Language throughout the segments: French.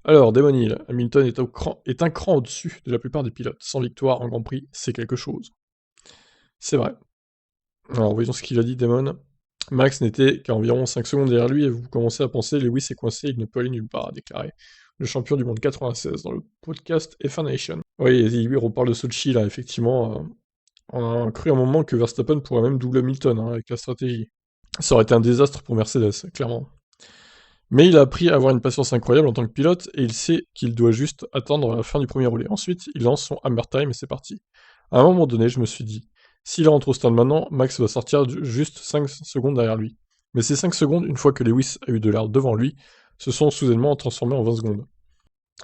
Alors, Damon Hill, Hamilton est un cran au-dessus de la plupart des pilotes. Sans victoire en Grand Prix, c'est quelque chose. C'est vrai. Alors, voyons ce qu'il a dit, Damon. Max n'était qu'à environ 5 secondes derrière lui et vous commencez à penser Lewis est coincé, il ne peut aller nulle part, a déclaré le champion du monde 96 dans le podcast F1 Nation. Oui, et lui reparle de Sochi là, effectivement. On a cru un moment que Verstappen pourrait même doubler Hamilton hein, avec la stratégie. Ça aurait été un désastre pour Mercedes, clairement. Mais il a appris à avoir une patience incroyable en tant que pilote, et il sait qu'il doit juste attendre la fin du premier relais. Ensuite, il lance son Hammer Time et c'est parti. À un moment donné, je me suis dit, s'il rentre au stand maintenant, Max va sortir juste 5 secondes derrière lui. Mais ces 5 secondes, une fois que Lewis a eu de l'air devant lui, se sont soudainement transformées en 20 secondes.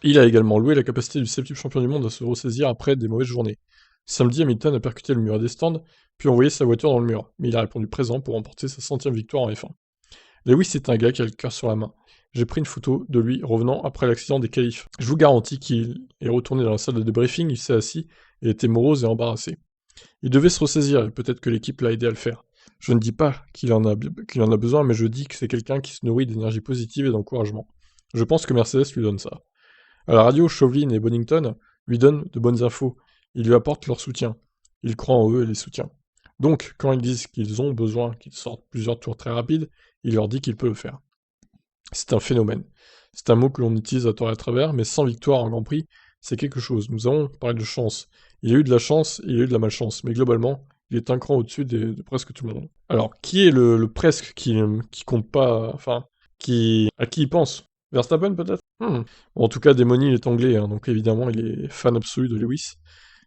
Il a également loué la capacité du 7e champion du monde à se ressaisir après des mauvaises journées. Samedi, Hamilton a percuté le mur des stands, puis envoyé sa voiture dans le mur, mais il a répondu présent pour remporter sa 100e victoire en F1. Lewis est un gars qui a le cœur sur la main. J'ai pris une photo de lui revenant après l'accident des qualifs. Je vous garantis qu'il est retourné dans la salle de débriefing, il s'est assis et était morose et embarrassé. Il devait se ressaisir et peut-être que l'équipe l'a aidé à le faire. Je ne dis pas qu'il en a besoin, mais je dis que c'est quelqu'un qui se nourrit d'énergie positive et d'encouragement. Je pense que Mercedes lui donne ça. À la radio, Chauvelin et Bonington lui donnent de bonnes infos. Ils lui apportent leur soutien. Il croit en eux et les soutient. Donc, quand ils disent qu'ils ont besoin qu'ils sortent plusieurs tours très rapides, il leur dit qu'il peut le faire. C'est un phénomène. C'est un mot que l'on utilise à tort et à travers, mais sans victoire en Grand Prix, c'est quelque chose. Nous avons parlé de chance. Il y a eu de la chance et il y a eu de la malchance, mais globalement, il est un cran au-dessus de presque tout le monde. Alors, qui est le presque qui compte pas, enfin, à qui il pense? Verstappen peut-être? Bon, en tout cas, Demoni il est anglais, hein, donc évidemment, il est fan absolu de Lewis.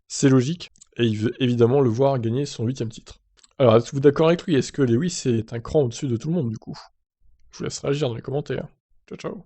C'est logique, et il veut évidemment le voir gagner son 8e titre. Alors, êtes-vous d'accord avec lui? Est-ce que Lewis est un cran au-dessus de tout le monde, du coup? Je vous laisse réagir dans les commentaires. Ciao, ciao.